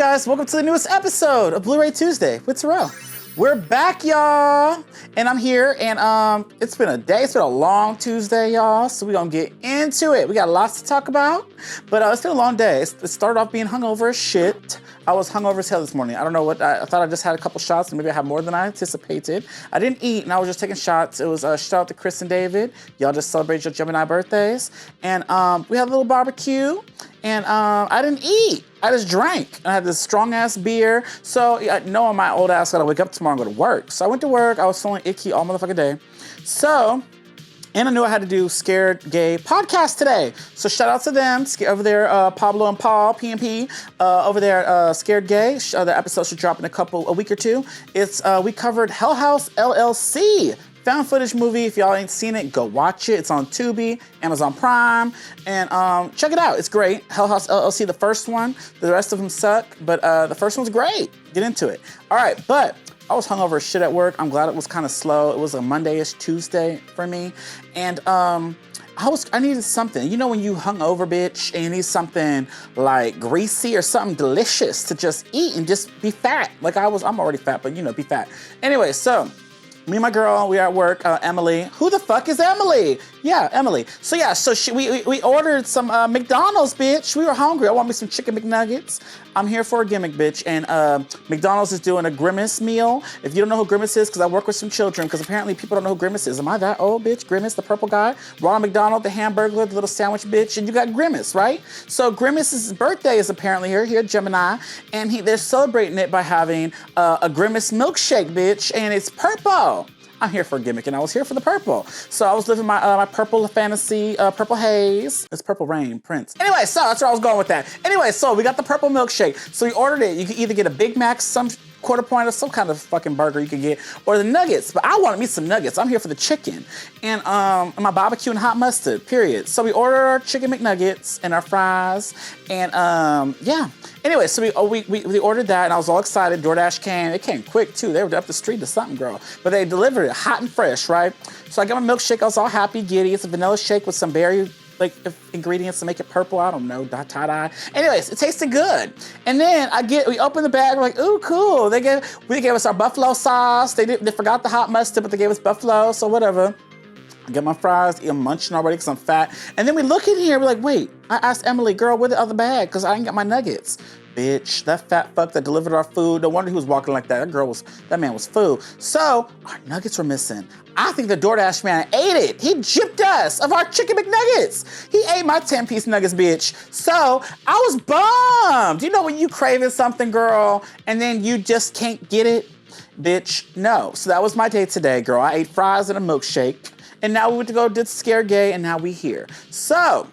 guys, welcome to the newest episode of Bluray Tuesday with Terrell. We're back, y'all, and I'm here, and it's been a day. It's been a long Tuesday, y'all, so we're gonna get into it. We got lots to talk about, but it's been a long day. It started off being hungover as shit. I was hungover as hell this morning. I don't know what, I thought I just had a couple shots, and maybe I had more than I anticipated. I didn't eat, and I was just taking shots. It was a shout out to Chris and David. Y'all just celebrated your Gemini birthdays, and we had a little barbecue, and I didn't eat. I just drank. I had this strong ass beer. So knowing my old ass gotta wake up tomorrow and go to work. So I went to work. I was feeling icky all motherfucking day. So, and I knew I had to do Scared Gay podcast today. So shout out to them over there, Pablo and Paul, P&P, over there, Scared Gay. The episode should drop in a week or two. It's we covered Hell House LLC. Found footage movie. If y'all ain't seen it, go watch it. It's on Tubi, Amazon Prime, and check it out. It's great. Hell House LLC, the first one. The rest of them suck, but the first one's great. Get into it. All right, but I was hungover as shit at work. I'm glad it was kind of slow. It was a Monday-ish Tuesday for me, and I needed something. You know when you hungover, bitch, and you need something like greasy or something delicious to just eat and just be fat. Like I'm already fat, but you know, be fat. Anyway, so. Me and my girl, we are at work, Emily. Who the fuck is Emily? Yeah, Emily. So we ordered some McDonald's, bitch. We were hungry. I want me some chicken McNuggets. I'm here for a gimmick, bitch. And McDonald's is doing a Grimace meal. If you don't know who Grimace is, because I work with some children, because apparently people don't know who Grimace is. Am I that old, bitch? Grimace, the purple guy? Ronald McDonald, the hamburger, the little sandwich, bitch. And you got Grimace, right? So Grimace's birthday is apparently here at Gemini. And they're celebrating it by having a Grimace milkshake, bitch. And it's purple. I'm here for a gimmick, and I was here for the purple. So I was living my purple fantasy, purple haze. It's Purple Rain, Prince. Anyway, so that's where I was going with that. Anyway, so we got the purple milkshake. So we ordered it. You can either get a Big Mac, some quarter point, or some kind of fucking burger you can get, or the nuggets. But I wanted me some nuggets. I'm here for the chicken. And my barbecue and hot mustard, period. So we ordered our chicken McNuggets and our fries, and yeah. Anyway, so we ordered that, and I was all excited. DoorDash came. It came quick, too. They were up the street to something, girl. But they delivered it hot and fresh, right? So I got my milkshake. I was all happy, giddy. It's a vanilla shake with some berry ingredients to make it purple. I don't know, tie-dye. Anyways, it tasted good. And then we opened the bag. We're like, ooh, cool. They gave us our buffalo sauce. They forgot the hot mustard, but they gave us buffalo, so whatever. I get my fries, I'm munching already because I'm fat. And then we look in here, we're like, wait, I asked Emily, girl, where the other bag? Because I didn't get my nuggets. Bitch, that fat fuck that delivered our food, no wonder he was walking like that. That man was full. So, our nuggets were missing. I think the DoorDash man ate it. He gypped us of our chicken McNuggets. He ate my 10-piece nuggets, bitch. So, I was bummed. You know when you craving something, girl, and then you just can't get it? Bitch, no. So that was my day today, girl. I ate fries and a milkshake. And now we went to go did Scare Gay, and now we here. So,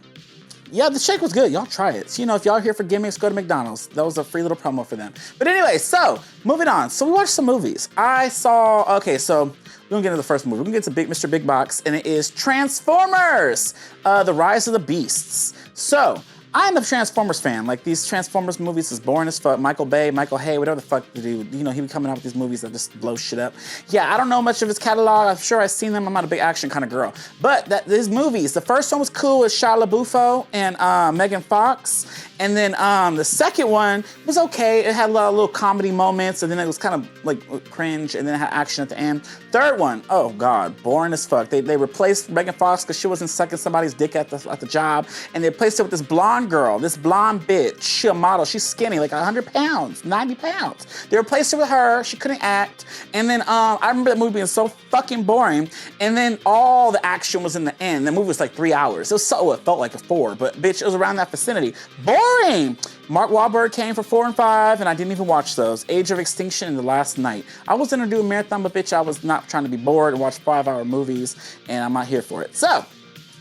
yeah, the shake was good. Y'all try it. So, you know, if y'all are here for gimmicks, go to McDonald's. That was a free little promo for them. But anyway, so, moving on. So we watched some movies. So we're gonna get into the first movie. We're gonna get to Mr. Big Box, and it is Transformers, The Rise of the Beasts. So, I'm a Transformers fan. Like, these Transformers movies is boring as fuck. Michael Bay, Michael Hay, whatever the fuck they do. You know, he be coming out with these movies that just blow shit up. Yeah, I don't know much of his catalog. I'm sure I've seen them. I'm not a big action kind of girl. But these movies, the first one was cool with Shia LaBeouf and Megan Fox. And then the second one was okay. It had a lot of little comedy moments, and then it was kind of like cringe, and then it had action at the end. Third one, oh God, boring as fuck. They replaced Megan Fox because she wasn't sucking somebody's dick at the job, and they replaced her with this blonde girl, this blonde bitch. She a model. She's skinny, like 100 pounds, 90 pounds. They replaced her with her. She couldn't act. And then I remember that movie being so fucking boring. And then all the action was in the end. The movie was like 3 hours. It felt like a 4, but bitch, it was around that vicinity. Boring. Mark Wahlberg came for 4 and 5, and I didn't even watch those. Age of Extinction and The Last Night. I was gonna do a marathon, but bitch, I was not trying to be bored and watch 5-hour movies, and I'm not here for it. So,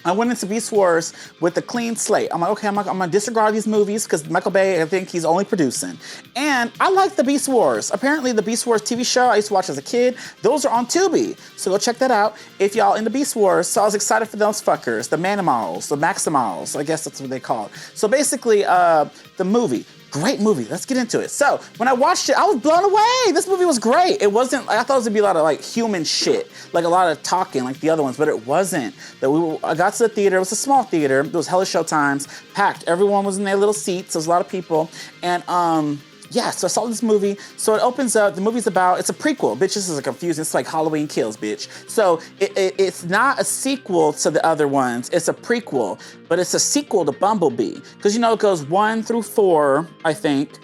I went into Beast Wars with a clean slate. I'm like, okay, I'm gonna disregard these movies because Michael Bay, I think he's only producing. And I like the Beast Wars. Apparently the Beast Wars TV show I used to watch as a kid, those are on Tubi. So go check that out if y'all into Beast Wars. So I was excited for those fuckers, the Manimals, the Maximals, I guess that's what they call it. So basically, the movie. Great movie. Let's get into it. So when I watched it, I was blown away. This movie was great. It wasn't, I thought it was gonna be a lot of like human shit, like a lot of talking like the other ones, but it wasn't. I got to the theater. It was a small theater. It was hella show times, packed. Everyone was in their little seats. There was a lot of people. And yeah, so I saw this movie. So it opens up, the movie's about, it's a prequel. Bitch, this is confusing. It's like Halloween Kills, bitch. So it's not a sequel to the other ones. It's a prequel, but it's a sequel to Bumblebee. Because you know, it goes 1 through 4, I think,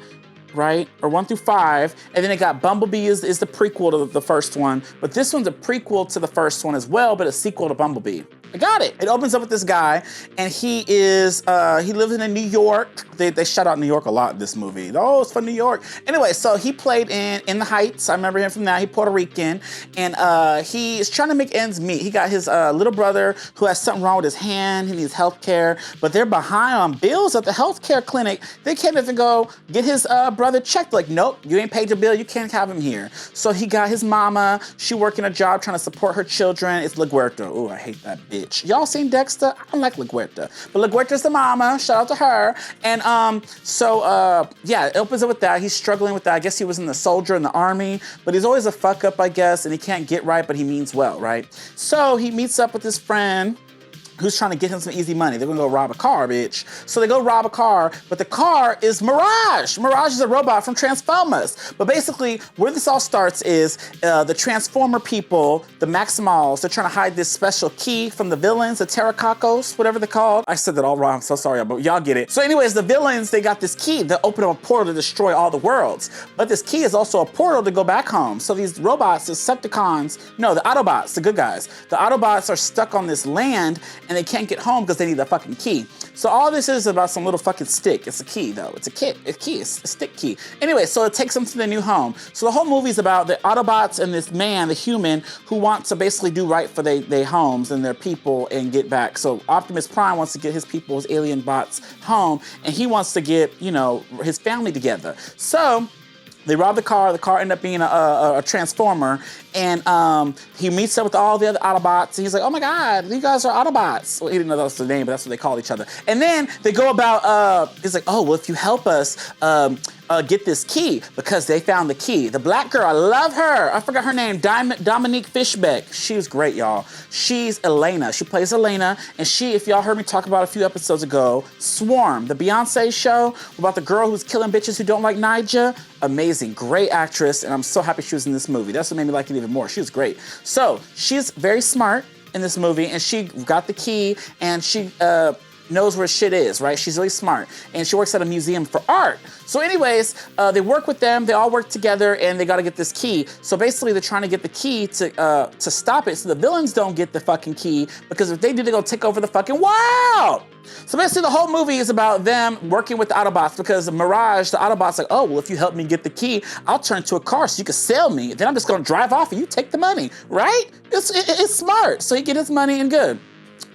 right? Or 1 through 5. And then it got Bumblebee is the prequel to the first one. But this one's a prequel to the first one as well, but a sequel to Bumblebee. I got it. It opens up with this guy, and he lives in New York. They shout out New York a lot in this movie. Oh, it's from New York. Anyway, so he played in The Heights. I remember him from that. He's Puerto Rican, and he is trying to make ends meet. He got his little brother who has something wrong with his hand. He needs health care, but they're behind on bills at the healthcare clinic. They can't even go get his brother checked. Like, nope, you ain't paid your bill. You can't have him here. So he got his mama. She working a job trying to support her children. It's LaGuerta. Oh, I hate that bitch. Y'all seen Dexter? I don't like LaGuerta. But LaGuerta's the mama. Shout out to her. And yeah, it opens up with that. He's struggling with that. I guess he was in the soldier in the army, but he's always a fuck up, I guess, and he can't get right, but he means well, right? So he meets up with his friend who's trying to get him some easy money. They're gonna go rob a car, bitch. So they go rob a car, but the car is Mirage. Mirage is a robot from Transformers. But basically, where this all starts is the Transformer people, the Maximals, they're trying to hide this special key from the villains, the Terracocos, whatever they're called. I said that all wrong, so sorry, but y'all get it. So anyways, the villains, they got this key that open up a portal to destroy all the worlds. But this key is also a portal to go back home. So these robots, the Decepticons, no, the Autobots, the good guys, the Autobots are stuck on this land, and they can't get home because they need the fucking key. So all this is about some little fucking stick. It's a key though. It's a key. It's a stick key. Anyway, so it takes them to their new home. So the whole movie is about the Autobots and this man, the human, who wants to basically do right for their homes and their people and get back. So Optimus Prime wants to get his people, his alien bots, home, and he wants to get, you know, his family together. So they rob the car ended up being a Transformer, and he meets up with all the other Autobots, and he's like, oh my God, you guys are Autobots. Well, he didn't know that was the name, but that's what they call each other. And then they go about, he's like, oh, well, if you help us get this key, because they found the key. The black girl, I love her. I forgot her name, Dominique Fishback. She was great, y'all. She's Elena. She plays Elena, and she, if y'all heard me talk about a few episodes ago, Swarm, the Beyonce show about the girl who's killing bitches who don't like Nyjah. Amazing, great actress, and I'm so happy she was in this movie. That's what made me like it even more. She was great. So she's very smart in this movie, and she got the key, and she knows where shit is, right? She's really smart, and she works at a museum for art. So anyways, they work with them, they all work together, and they gotta get this key. So basically, they're trying to get the key to stop it so the villains don't get the fucking key, because if they do, they're gonna take over the fucking world. So basically, the whole movie is about them working with the Autobots, because Mirage, the Autobot's like, oh, well, if you help me get the key, I'll turn into a car so you can sell me. Then I'm just gonna drive off and you take the money, right? It's smart. So he get his money and good.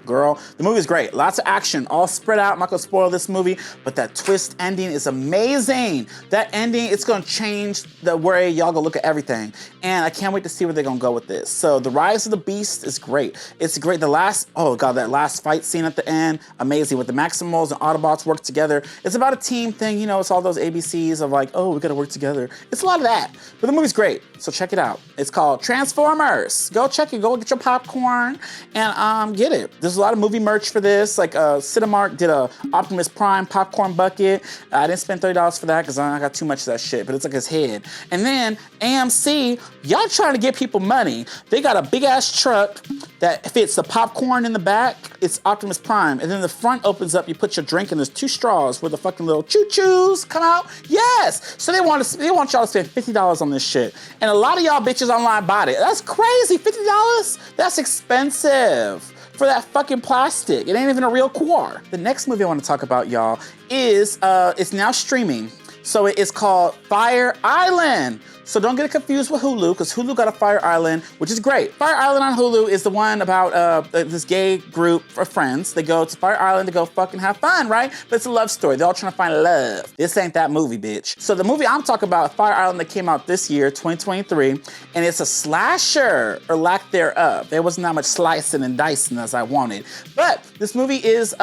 Girl, the movie is great. Lots of action, all spread out. I'm not gonna spoil this movie, but that twist ending is amazing. That ending, it's gonna change the way y'all gonna look at everything. And I can't wait to see where they're gonna go with this. So the Rise of the Beast is great. It's great. The last, oh God, that last fight scene at the end, amazing. With the Maximals and Autobots work together. It's about a team thing, you know, it's all those ABCs of like, oh, we gotta work together. It's a lot of that, but the movie's great. So check it out. It's called Transformers. Go check it, go get your popcorn and get it. There's a lot of movie merch for this. Like Cinemark did a Optimus Prime popcorn bucket. I didn't spend $30 for that because I got too much of that shit, but it's like his head. And then AMC, y'all trying to get people money. They got a big ass truck that fits the popcorn in the back. It's Optimus Prime. And then the front opens up, you put your drink and there's 2 straws where the fucking little choo-choos come out. Yes! So they want y'all to spend $50 on this shit. And a lot of y'all bitches online bought it. That's crazy, $50? That's expensive for that fucking plastic. It ain't even a real core. The next movie I want to talk about, y'all, is it's now streaming. So it is called Fire Island. So don't get it confused with Hulu, because Hulu got a Fire Island, which is great. Fire Island on Hulu is the one about this gay group of friends. They go to Fire Island to go fucking have fun, right? But it's a love story. They're all trying to find love. This ain't that movie, bitch. So the movie I'm talking about, Fire Island, that came out this year, 2023, and it's a slasher, or lack thereof. There wasn't that much slicing and dicing as I wanted. But this movie is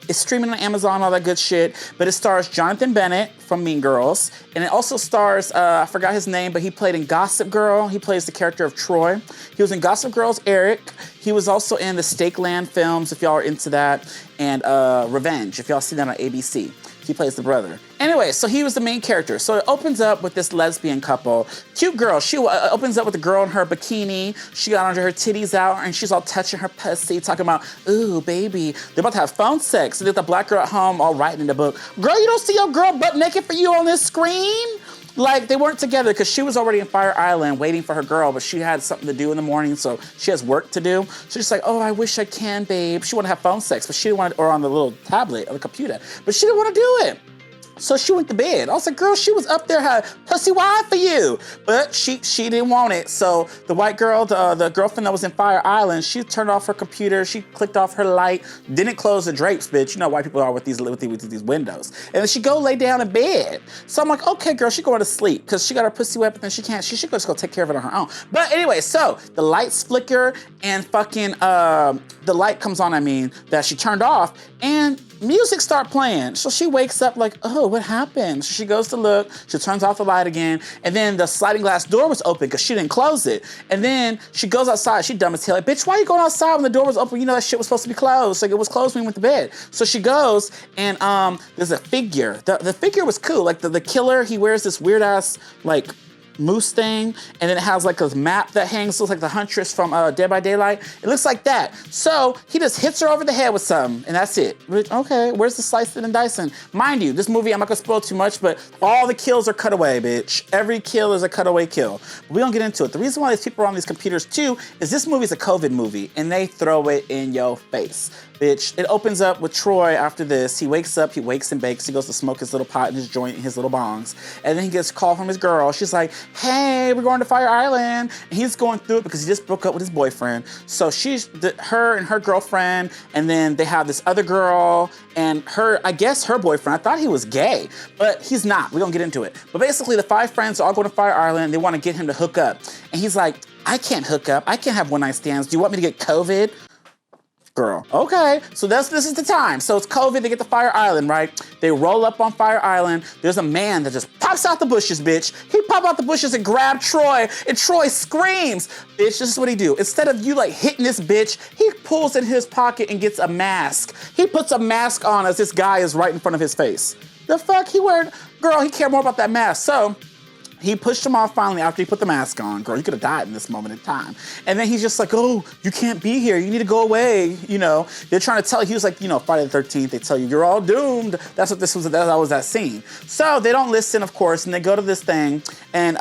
it's streaming on Amazon, all that good shit, but it stars Jonathan Bennett from Mean Girls, and it also stars, I forgot his name, but he played in Gossip Girl. He plays the character of Troy. He was in Gossip Girl's Eric. He was also in the Stakeland films, if y'all are into that, and Revenge, if y'all see that on ABC. He plays the brother. Anyway, so he was the main character. So it opens up with this lesbian couple. Cute girl. She opens up with the girl in her bikini. She got under her titties out, and she's all touching her pussy, talking about, ooh, baby. They're about to have phone sex. And there's the black girl at home all writing in the book. Girl, you don't see your girl butt naked for you on this screen? Like, they weren't together because she was already in Fire Island waiting for her girl, but she had something to do in the morning, so she has work to do. So she's like, oh, I wish I can, babe. She wanted to have phone sex, but she didn't want to, or on the little tablet or the computer, but she didn't want to do it. So she went to bed. I was like, girl, she was up there, had pussy wide for you. But she didn't want it. So the white girl, the girlfriend that was in Fire Island, she turned off her computer. She clicked off her light, didn't close the drapes, bitch. You know white people are with these windows. And then she go lay down in bed. So I'm like, okay, girl, she going to sleep because she got her pussy wet, but then she can't. She should just go take care of it on her own. But anyway, so the lights flicker and fucking, the light comes on, that she turned off, and music start playing. So she wakes up like, oh, what happened? So she goes to look, she turns off the light again, and then the sliding glass door was open because she didn't close it. And then she goes outside, she dumb as hell, like, bitch, why are you going outside when the door was open? You know that shit was supposed to be closed. Like, it was closed when we went to bed. So she goes, and there's a figure. The figure was cool. Like, the killer, he wears this weird ass, like, moose thing, and then it has like a map that hangs, looks like the Huntress from Dead by Daylight. It looks like that. So he just hits her over the head with something, and that's it. Okay, where's the slicing and dicing? Mind you, this movie, I'm not gonna spoil too much, but all the kills are cutaway, bitch. Every kill is a cutaway kill. But we don't get into it. The reason why these people are on these computers too is this movie's a COVID movie, and they throw it in your face. Bitch, it opens up with Troy after this. He wakes up, he wakes and bakes. He goes to smoke his little pot in his joint and his little bongs. And then he gets a call from his girl. She's like, hey, we're going to Fire Island. And he's going through it because he just broke up with his boyfriend. So her and her girlfriend, and then they have this other girl and I guess her boyfriend. I thought he was gay, but he's not. We're gonna get into it. But basically the 5 friends are all going to Fire Island. They want to get him to hook up. And he's like, I can't hook up. I can't have one-night stands. Do you want me to get COVID? Girl, okay, so this is the time. So it's COVID, they get to Fire Island, right? They roll up on Fire Island. There's a man that just pops out the bushes, bitch. He pop out the bushes and grab Troy, and Troy screams. Bitch, this is what he do. Instead of you like hitting this bitch, he pulls in his pocket and gets a mask. He puts a mask on as this guy is right in front of his face. The fuck, girl, he cared more about that mask. So he pushed him off finally after he put the mask on. Girl, he could have died in this moment in time. And then he's just like, oh, you can't be here. You need to go away. You know, they're trying to tell, he was like, you know, Friday the 13th, they tell you, you're all doomed. That's what this was, that was that scene. So they don't listen, of course, and they go to this thing, and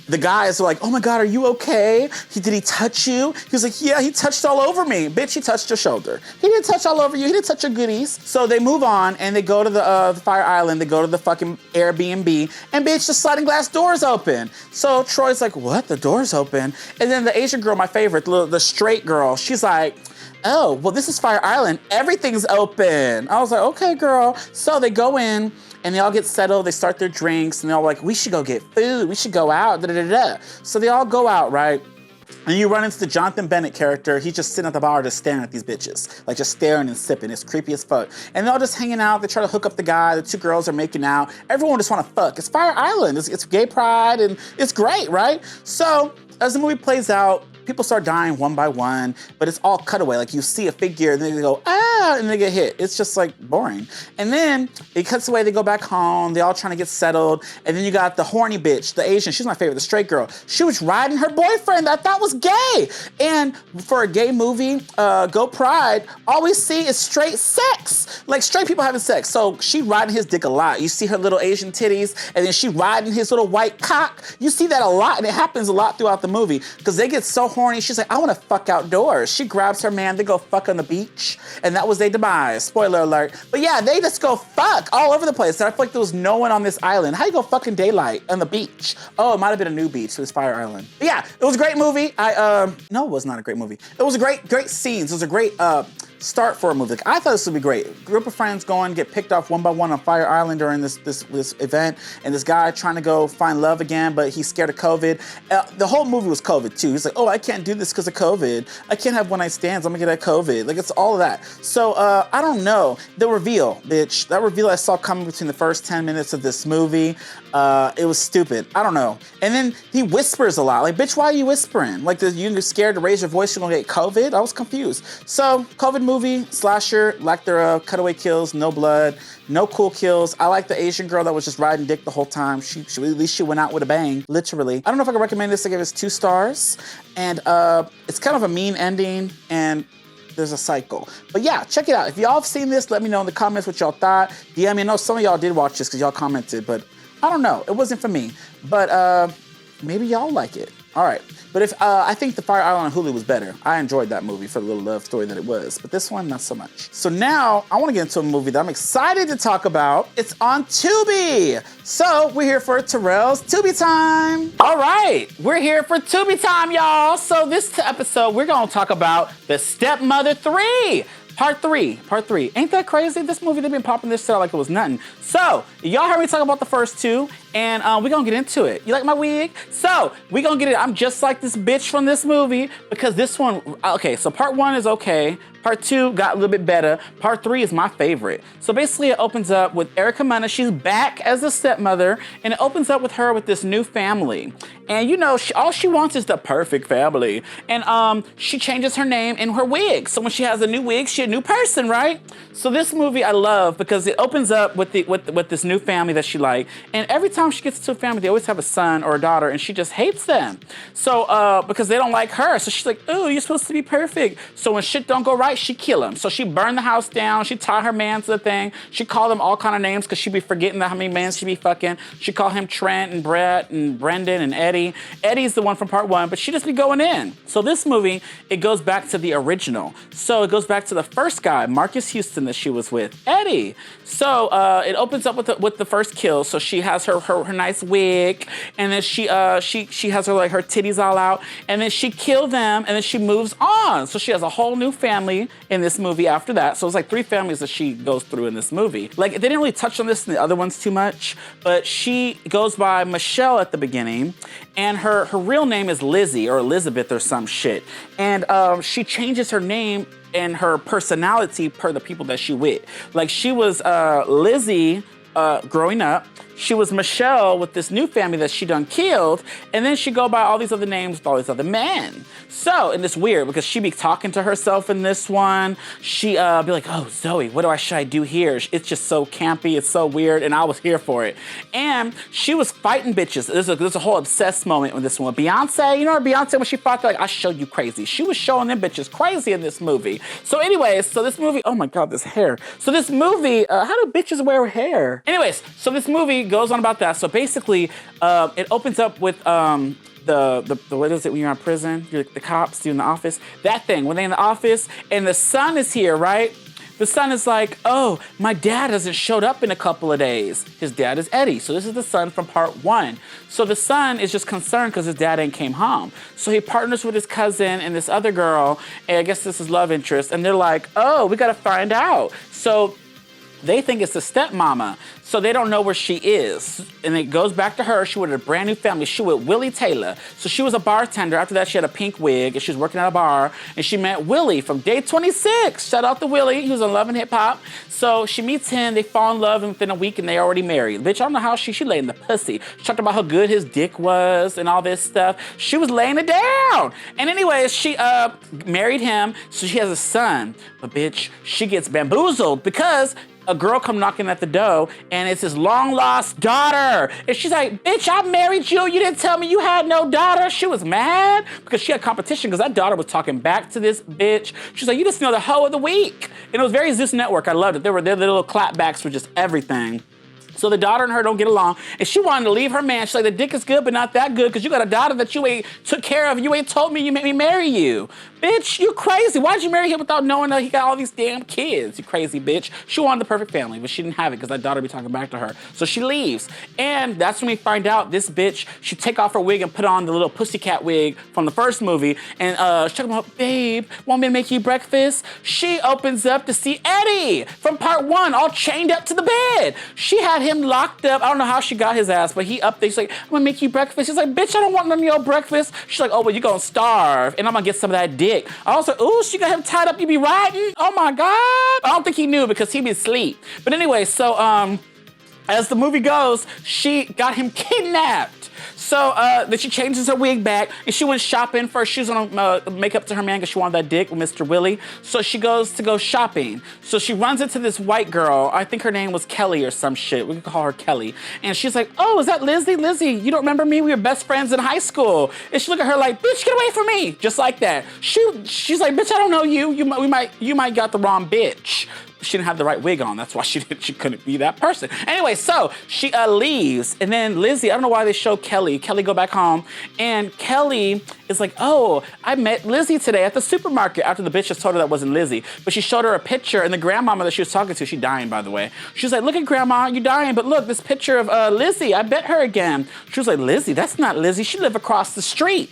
the guys are like, oh my God, are you okay? Did he touch you? He was like, yeah, he touched all over me. Bitch, he touched your shoulder. He didn't touch all over you. He didn't touch your goodies. So they move on and they go to the Fire Island. They go to the fucking Airbnb, and bitch, the sliding glass door's open. So Troy's like, what? The door's open? And then the Asian girl, my favorite, the straight girl, she's like, oh, well, this is Fire Island. Everything's open. I was like, okay, girl. So they go in, and they all get settled, they start their drinks, and they're all like, we should go get food, we should go out, da-da-da-da. So they all go out, right? And you run into the Jonathan Bennett character. He's just sitting at the bar just staring at these bitches. Like just staring and sipping. It's creepy as fuck. And they're all just hanging out. They try to hook up the guy. The 2 girls are making out. Everyone just want to fuck. It's Fire Island. It's gay pride, and it's great, right? So as the movie plays out, people start dying one by one, but it's all cutaway. Like you see a figure and then they go, ah, and they get hit. It's just like boring. And then it cuts away, they go back home, they all trying to get settled. And then you got the horny bitch, the Asian, she's my favorite, the straight girl. She was riding her boyfriend that I thought was gay. And for a gay movie, Go Pride, all we see is straight sex. Like straight people having sex. So she riding his dick a lot. You see her little Asian titties, and then she riding his little white cock. You see that a lot, and it happens a lot throughout the movie because they get so horny. She's like, I want to fuck outdoors. She grabs her man, they go fuck on the beach, and that was their demise. Spoiler alert. But yeah, they just go fuck all over the place. And I feel like there was no one on this island. How you go fucking daylight on the beach? Oh, it might have been a new beach. It was Fire Island. But yeah, it was a great movie. No, it was not a great movie. It was a great scenes. It was a great start for a movie. Like, I thought this would be great. A group of friends going, get picked off one by one on Fire Island during this event, and this guy trying to go find love again, but he's scared of COVID. The whole movie was COVID too. He's like, oh, I can't do this because of COVID. I can't have one-night stands. I'm gonna get that COVID. Like, it's all of that. So I don't know. The reveal, bitch. That reveal I saw coming between the first 10 minutes of this movie, it was stupid. I don't know. And then he whispers a lot. Like, bitch, why are you whispering? Like, you're scared to raise your voice, you're gonna get COVID? I was confused. So, COVID movie movie, slasher, lack thereof, cutaway kills, no blood, no cool kills. I like the Asian girl that was just riding dick the whole time. She at least she went out with a bang, literally. I don't know if I can recommend this. I give this 2 stars. And it's kind of a mean ending, and there's a cycle. But yeah, check it out. If y'all have seen this, let me know in the comments what y'all thought. DM me. I know some of y'all did watch this because y'all commented, but I don't know. It wasn't for me. But maybe y'all like it. All right. But if I think The Fire Island on Hulu was better. I enjoyed that movie for the little love story that it was. But this one, not so much. So now I want to get into a movie that I'm excited to talk about. It's on Tubi. So we're here for Terrell's Tubi time. All right. We're here for Tubi time, y'all. So this episode, we're going to talk about The Stepmother 3. Part three. Ain't that crazy? This movie, they've been popping this shit out like it was nothing. So, y'all heard me talk about the first 2, and we're gonna get into it. You like my wig? So, we're gonna get it. I'm just like this bitch from this movie, because this one, okay, so part 1 is okay. Part 2 got a little bit better. Part 3 is my favorite. So basically it opens up with Erica Mena. She's back as the stepmother, and it opens up with her with this new family. And you know, all she wants is the perfect family. And she changes her name and her wig. So when she has a new wig, she's a new person, right? So this movie I love because it opens up with this new family that she likes. And every time she gets to a family, they always have a son or a daughter, and she just hates them. So because they don't like her. So she's like, oh, you're supposed to be perfect. So when shit don't go right, she kill him. So she burned the house down. She tied her man to the thing. She called him all kind of names because she be forgetting how many men she be fucking. She called him Trent and Brett and Brendan and Eddie. Eddie's the one from part 1, but she just be going in. So this movie, it goes back to the original. So it goes back to the first guy, Marcus Houston, that she was with, Eddie. So it opens up with the first kill. So she has her nice wig, and then she has her like her titties all out, and then she killed them, and then she moves on. So she has a whole new family in this movie after that. So it's like 3 families that she goes through in this movie. Like, they didn't really touch on this in the other ones too much, but she goes by Michelle at the beginning, and her real name is Lizzie or Elizabeth or some shit. And she changes her name and her personality per the people that she with. Like, she was Lizzie growing up. She was Michelle with this new family that she done killed, and then she go by all these other names with all these other men. So, and it's weird because she be talking to herself in this one. She be like, oh, Zoe, should I do here? It's just so campy, it's so weird, and I was here for it. And she was fighting bitches. There's a whole obsessed moment with this one. Beyonce, you know Beyonce, when she fought, like, I showed you crazy. She was showing them bitches crazy in this movie. So anyways, so this movie, oh my God, this hair. So this movie, how do bitches wear hair? Anyways, so this movie goes on about that. So basically, it opens up with the what is it when you're in prison? You're the cops, you're in the office. That thing, when they're in the office and the son is here, right? The son is like, oh, my dad hasn't showed up in a couple of days. His dad is Eddie. So this is the son from part 1. So the son is just concerned because his dad ain't came home. So he partners with his cousin and this other girl, and I guess this is love interest, and they're like, oh, we gotta find out. So they think it's the stepmama, so they don't know where she is. And it goes back to her. She with a brand new family. She with Willie Taylor. So she was a bartender. After that, she had a pink wig, and she was working at a bar, and she met Willie from Day 26. Shout out to Willie. He was in Love and Hip Hop. So she meets him. They fall in love, and within a week, and they already married. Bitch, I don't know how she laid in the pussy. She talked about how good his dick was and all this stuff. She was laying it down. And anyways, she married him, so she has a son. But bitch, she gets bamboozled because a girl come knocking at the door, and it's his long-lost daughter. And she's like, bitch, I married you. You didn't tell me you had no daughter. She was mad because she had competition because that daughter was talking back to this bitch. She's like, you just know the hoe of the week. And it was very Zeus Network. I loved it. Their little clapbacks were just everything. So the daughter and her don't get along, and she wanted to leave her man. She's like, the dick is good, but not that good, because you got a daughter that you ain't took care of. You ain't told me you made me marry you. Bitch, you crazy. Why'd you marry him without knowing that he got all these damn kids? You crazy bitch. She wanted the perfect family, but she didn't have it because that daughter be talking back to her. So she leaves. And that's when we find out this bitch, she take off her wig and put on the little pussycat wig from the first movie. And she's talking about, babe, want me to make you breakfast? She opens up to see Eddie from part 1, all chained up to the bed. She had him locked up. I don't know how she got his ass, but he up there. She's like, I'm gonna make you breakfast. She's like, bitch, I don't want none of your breakfast. She's like, oh, well, you gonna starve, and I'm gonna get some of that dick. I was like, ooh, she got him tied up. You be riding? Oh my God. I don't think he knew because he be asleep. But anyway, so as the movie goes, she got him kidnapped. So then she changes her wig back, and she went shopping first. She was gonna make up to her man because she wanted that dick with Mr. Willie. So she goes to go shopping. So she runs into this white girl. I think her name was Kelly or some shit. We can call her Kelly. And she's like, "Oh, is that Lizzie? Lizzie, you don't remember me? We were best friends in high school." And she looked at her like, "Bitch, get away from me!" Just like that. She's like, "Bitch, I don't know you. You might got the wrong bitch." She didn't have the right wig on. That's why she couldn't be that person. Anyway, so she leaves, and then Lizzie, I don't know why they show Kelly. Kelly go back home, and Kelly is like, "Oh, I met Lizzie today at the supermarket," after the bitch just told her that wasn't Lizzie. But she showed her a picture, and the grandmama that she was talking to, she dying, by the way. She's like, "Look at grandma, you dying, but look, this picture of Lizzie, I bet her again." She was like, "Lizzie, that's not Lizzie. She lived across the street."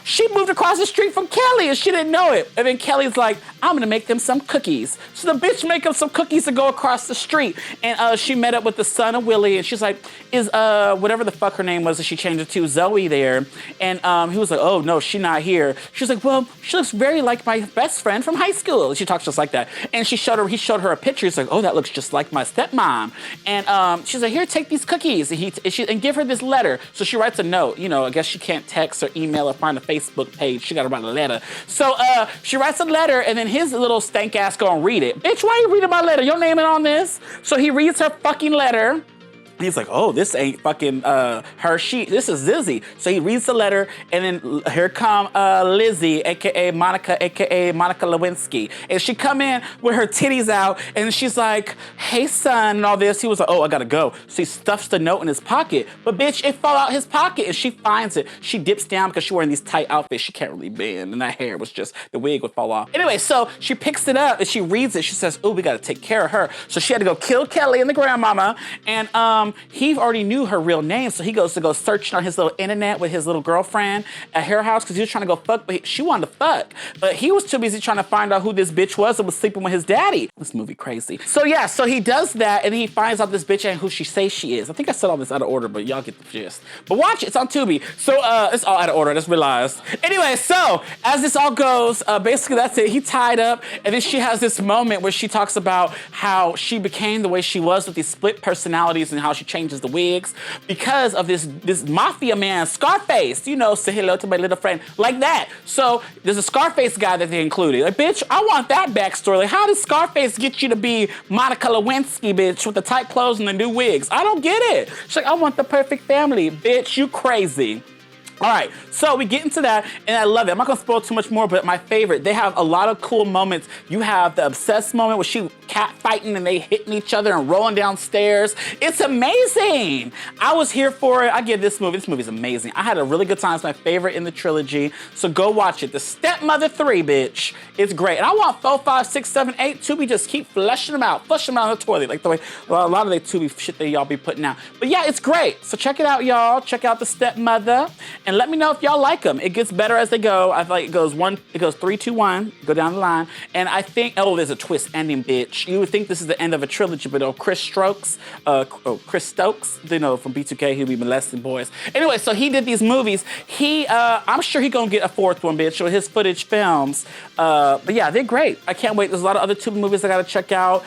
She moved across the street from Kelly, and she didn't know it. And then Kelly's like, "I'm gonna make them some cookies." So the bitch make up some cookies to go across the street. And she met up with the son of Willie, and she's like, "Is whatever the fuck her name was that she changed it to, Zoe there?" And he was like, "Oh no, she not here." She's like, "Well, she looks very like my best friend from high school." She talks just like that. And he showed her a picture. He's like, "Oh, that looks just like my stepmom." And she's like, "Here, take these cookies." And give her this letter. So she writes a note. You know, I guess she can't text or email or find a Facebook page. She gotta write a letter. So she writes a letter, and then his little stank ass gonna read it. "Bitch, why you reading my letter? Your name ain't on this." So he reads her fucking letter. He's like, "Oh, this ain't fucking her. This is Lizzie." So he reads the letter, and then here come Lizzie, aka Monica Lewinsky, and she come in with her titties out, and she's like, "Hey, son," and all this. He was like, "Oh, I gotta go." So he stuffs the note in his pocket, but bitch, it fall out his pocket, and she finds it. She dips down because she's wearing these tight outfits. She can't really bend, and that hair was just the wig would fall off. Anyway, so she picks it up and she reads it. She says, "Oh, we gotta take care of her." So she had to go kill Kelly and the grandmama, and he already knew her real name, so he goes to go searching on his little internet with his little girlfriend at her house because he was trying to go fuck, but she wanted to fuck. But he was too busy trying to find out who this bitch was that was sleeping with his daddy. This movie crazy. So yeah, so he does that, and he finds out this bitch ain't who she says she is. I think I said all this out of order, but y'all get the gist. But watch it, it's on Tubi. So it's all out of order, I just realized. Anyway, so as this all goes, basically that's it. He tied up, and then she has this moment where she talks about how she became the way she was with these split personalities and how she changes the wigs because of this mafia man, Scarface, you know, say hello to my little friend, like that. So there's a Scarface guy that they included. Like, bitch, I want that backstory. Like, how did Scarface get you to be Monica Lewinsky, bitch, with the tight clothes and the new wigs? I don't get it. She's like, "I want the perfect family." Bitch, you crazy. All right, so we get into that, and I love it. I'm not gonna spoil too much more, but my favorite, they have a lot of cool moments. You have the obsessed moment where she cat fighting and they hitting each other and rolling downstairs. It's amazing. I was here for it. I give this movie's amazing. I had a really good time. It's my favorite in the trilogy, so go watch it. The Stepmother 3, bitch. It's great. And I want 4, 5, 6, 7, 8. Tubi just keep flushing them out of the toilet, like the way a lot of the Tubi shit that y'all be putting out. But yeah, it's great. So check it out, y'all. Check out The Stepmother. And let me know if y'all like them. It gets better as they go. I feel like it goes 3, 2, 1, go down the line. And I think, oh, there's a twist ending, bitch. You would think this is the end of a trilogy, but Chris Stokes, you know, from B2K, he'll be molesting boys. Anyway, so he did these movies. I'm sure he gonna get a 4th one, bitch, with his footage films. But yeah, they're great. I can't wait. There's a lot of other Tubi movies I gotta check out.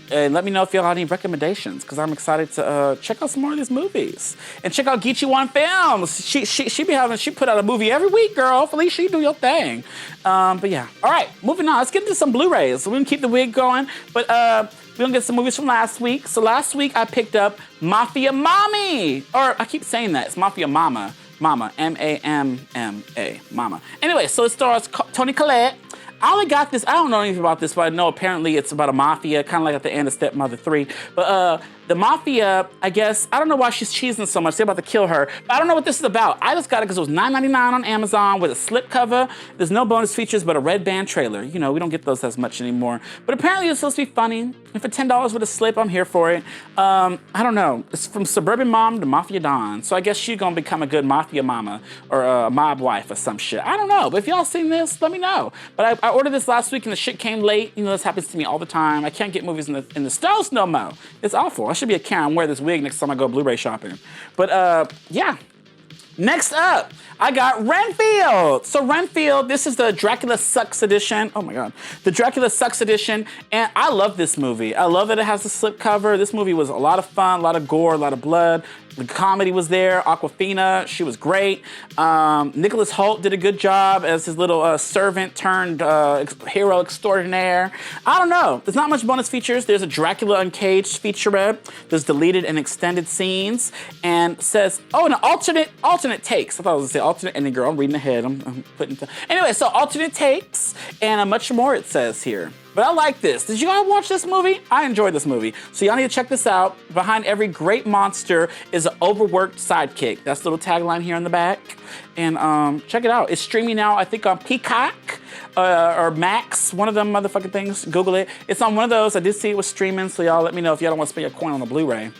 And let me know if y'all have any recommendations, because I'm excited to check out some more of these movies. And check out Geechee One Films. She put out a movie every week, girl. Hopefully she do your thing. But yeah. All right, moving on. Let's get into some Blu-rays. We're gonna keep the wig going, but we're gonna get some movies from last week. So last week I picked up Mafia Mommy, or I keep saying that, it's Mafia Mama. Mama, M-A-M-M-A, Mama. Anyway, so it stars Toni Collette. I only got this, I don't know anything about this, but I know apparently it's about a mafia, kind of like at the end of Stepmother 3. But the mafia, I guess, I don't know why she's cheesing so much. They're about to kill her. But I don't know what this is about. I just got it because it was $9.99 on Amazon with a slipcover. There's no bonus features but a red band trailer. You know, we don't get those as much anymore. But apparently it's supposed to be funny. And for $10 with a slip, I'm here for it. I don't know. It's from suburban mom to mafia don. So I guess she's going to become a good mafia mama or a mob wife or some shit. I don't know. But if y'all seen this, let me know. But I ordered this last week and the shit came late. You know, this happens to me all the time. I can't get movies in the stores no more. It's awful. I should be a Karen and wear this wig next time I go Blu-ray shopping. But yeah. Next up, I got Renfield. So Renfield, this is the Dracula Sucks edition. Oh my God. The Dracula Sucks edition. And I love this movie. I love that it has the slipcover. This movie was a lot of fun, a lot of gore, a lot of blood. The comedy was there. Awkwafina, she was great. Nicholas Hoult did a good job as his little servant turned hero extraordinaire. I don't know. There's not much bonus features. There's a Dracula Uncaged featurette. There's deleted and extended scenes. And says, oh, and alternate takes. I thought I was gonna say alternate ending, girl. I'm reading ahead. I'm putting. Anyway, so alternate takes and much more it says here. But I like this. Did you all watch this movie? I enjoyed this movie. So y'all need to check this out. Behind every great monster is an overworked sidekick. That's the little tagline here on the back. And check it out. It's streaming now, I think, on Peacock or Max, one of them motherfucking things. Google it. It's on one of those. I did see it was streaming, so y'all let me know if y'all don't want to spend your coin on the Blu-ray.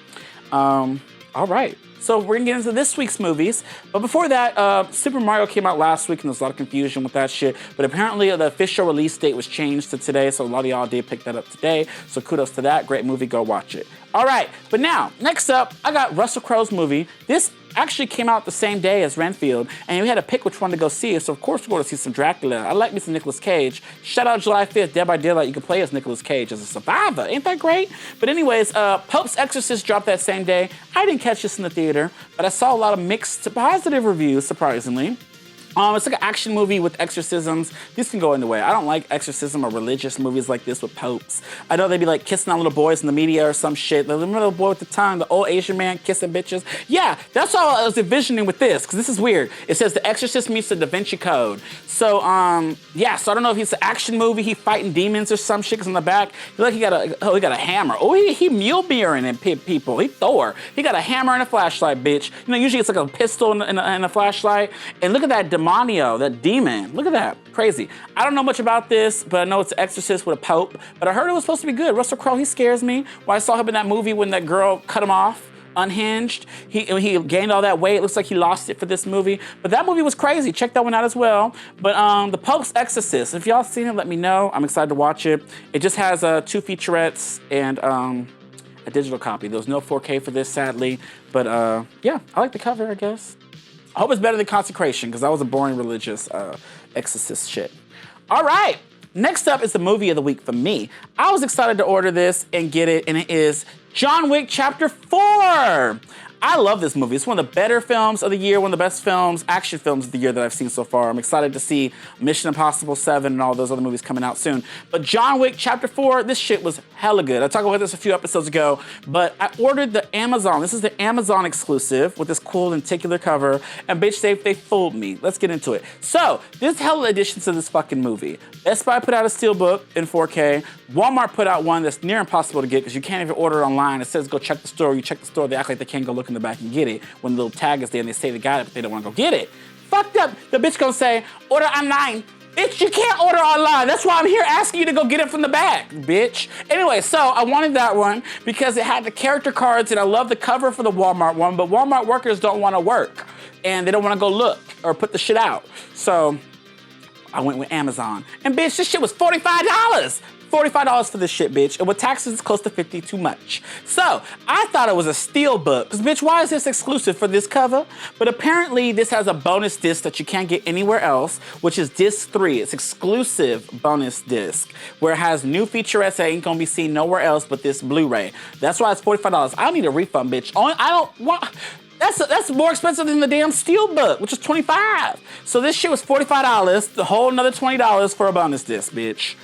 All right. So we're gonna get into this week's movies. But before that, Super Mario came out last week and there's a lot of confusion with that shit. But apparently the official release date was changed to today, so a lot of y'all did pick that up today. So kudos to that. Great movie, go watch it. All right, but now, next up, I got Russell Crowe's movie. This actually came out the same day as Renfield, and we had to pick which one to go see. So of course we're going to see some Dracula. I like me some Nicolas Cage. Shout out July 5th, Dead by Daylight. You can play as Nicolas Cage as a survivor. Ain't that great? But anyways, Pope's Exorcist dropped that same day. I didn't catch this in the theater, but I saw a lot of mixed to positive reviews, surprisingly. It's like an action movie with exorcisms. These can go in the way. I don't like exorcism or religious movies like this with popes. I know they be like kissing on little boys in the media or some shit. The little boy with the tongue, the old Asian man kissing bitches. Yeah, that's all I was envisioning with this, because this is weird. It says The Exorcist meets the Da Vinci Code. So, yeah, so I don't know if it's an action movie, he fighting demons or some shit, because in the back, he got a hammer. Oh, he Mjolniring and people. He Thor. He got a hammer and a flashlight, bitch. You know, usually it's like a pistol and a flashlight. And look at that demonio, that demon. Look at that. Crazy. I don't know much about this, but I know it's an Exorcist with a pope. But I heard it was supposed to be good. Russell Crowe, he scares me. When I saw him in that movie when that girl cut him off, Unhinged, he gained all that weight. It looks like he lost it for this movie. But that movie was crazy. Check that one out as well. But the Pope's Exorcist, if y'all seen it, let me know. I'm excited to watch it. It just has 2 featurettes and a digital copy. There was no 4K for this, sadly. But yeah, I like the cover, I guess. I hope it's better than Consecration, because that was a boring religious exorcist shit. All right, next up is the movie of the week for me. I was excited to order this and get it, and it is John Wick Chapter 4. I love this movie. It's one of the better films of the year, one of the best films, action films of the year that I've seen so far. I'm excited to see Mission Impossible 7 and all those other movies coming out soon. But John Wick Chapter 4, this shit was hella good. I talked about this a few episodes ago, but I ordered the Amazon. This is the Amazon exclusive with this cool lenticular cover, and bitch, they fooled me. Let's get into it. So, there's hella additions to this fucking movie. Best Buy put out a steelbook in 4K. Walmart put out one that's near impossible to get because you can't even order it online. It says go check the store. You check the store, they act like they can't go look in the back and get it when the little tag is there and they say they got it, but they don't want to go get it. Fucked up. The bitch gonna say, order online. Bitch, you can't order online. That's why I'm here asking you to go get it from the back, bitch. Anyway, so I wanted that one because it had the character cards and I love the cover for the Walmart one, but Walmart workers don't want to work and they don't want to go look or put the shit out. So I went with Amazon. And bitch, this shit was $45. $45 for this shit, bitch. And with taxes, it's close to 50, too much. So, I thought it was a steel book. Because, bitch, why is this exclusive for this cover? But apparently, this has a bonus disc that you can't get anywhere else, which is disc 3. It's exclusive bonus disc, where it has new featurettes that ain't gonna be seen nowhere else but this Blu-ray. That's why it's $45. I don't need a refund, bitch. I don't want... That's more expensive than the damn steelbook, which is $25. So this shit was $45, the whole another $20 for a bonus disc, bitch.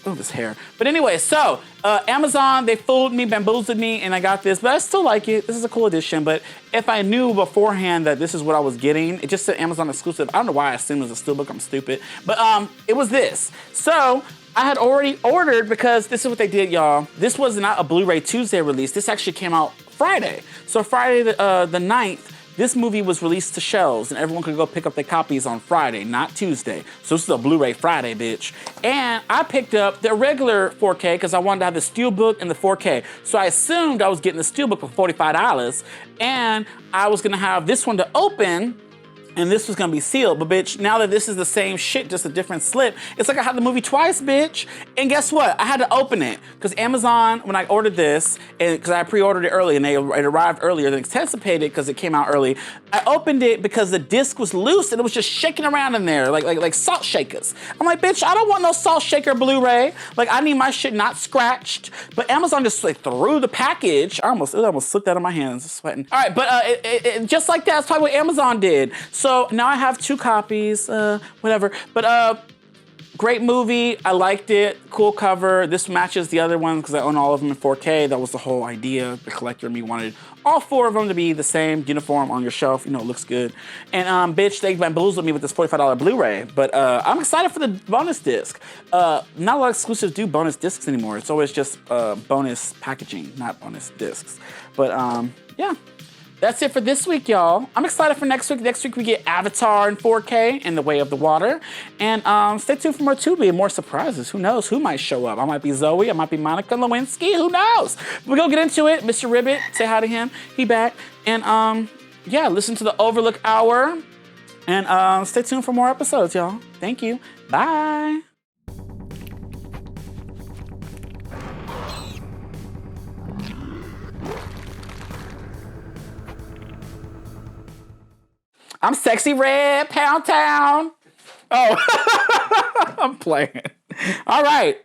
This hair. But anyway, so Amazon, they fooled me, bamboozled me, and I got this, but I still like it. This is a cool edition, but if I knew beforehand that this is what I was getting, it just said Amazon exclusive. I don't know why I assumed it was a steelbook. I'm stupid. But it was this. So I had already ordered because this is what they did, y'all. This was not a Blu-ray Tuesday release. This actually came out Friday. So Friday the 9th, this movie was released to shelves and everyone could go pick up their copies on Friday, not Tuesday. So this is a Blu-ray Friday, bitch. And I picked up the regular 4K because I wanted to have the steelbook and the 4K. So I assumed I was getting the steelbook for $45 and I was gonna have this one to open and this was gonna be sealed. But bitch, now that this is the same shit, just a different slip, it's like I had the movie twice, bitch. And guess what? I had to open it because Amazon, when I ordered this, and because I pre-ordered it early and it arrived earlier than anticipated because it came out early, I opened it because the disc was loose and it was just shaking around in there like salt shakers. I'm like, bitch, I don't want no salt shaker Blu-ray. Like, I need my shit not scratched. But Amazon just like threw the package. It almost slipped out of my hands, sweating. All right, but just like that, that's probably what Amazon did. So now I have 2 copies, whatever. But great movie, I liked it, cool cover. This matches the other ones because I own all of them in 4K. That was the whole idea. The collector in me wanted all 4 of them to be the same, uniform on your shelf. You know, it looks good. And bitch, they bamboozled me with this $45 Blu-ray. But I'm excited for the bonus disc. Not a lot of exclusives do bonus discs anymore. It's always just bonus packaging, not bonus discs. But yeah. That's it for this week, y'all. I'm excited for next week. Next week we get Avatar in 4K and The Way of the Water. And stay tuned for more Tubi and more surprises. Who knows who might show up? I might be Zoe. I might be Monica Lewinsky. Who knows? We're gonna get into it. Mr. Ribbit, say hi to him. He back. And yeah, listen to the Overlook Hour. And stay tuned for more episodes, y'all. Thank you. Bye. I'm Sexy Red, Pound Town. Oh, I'm playing. All right.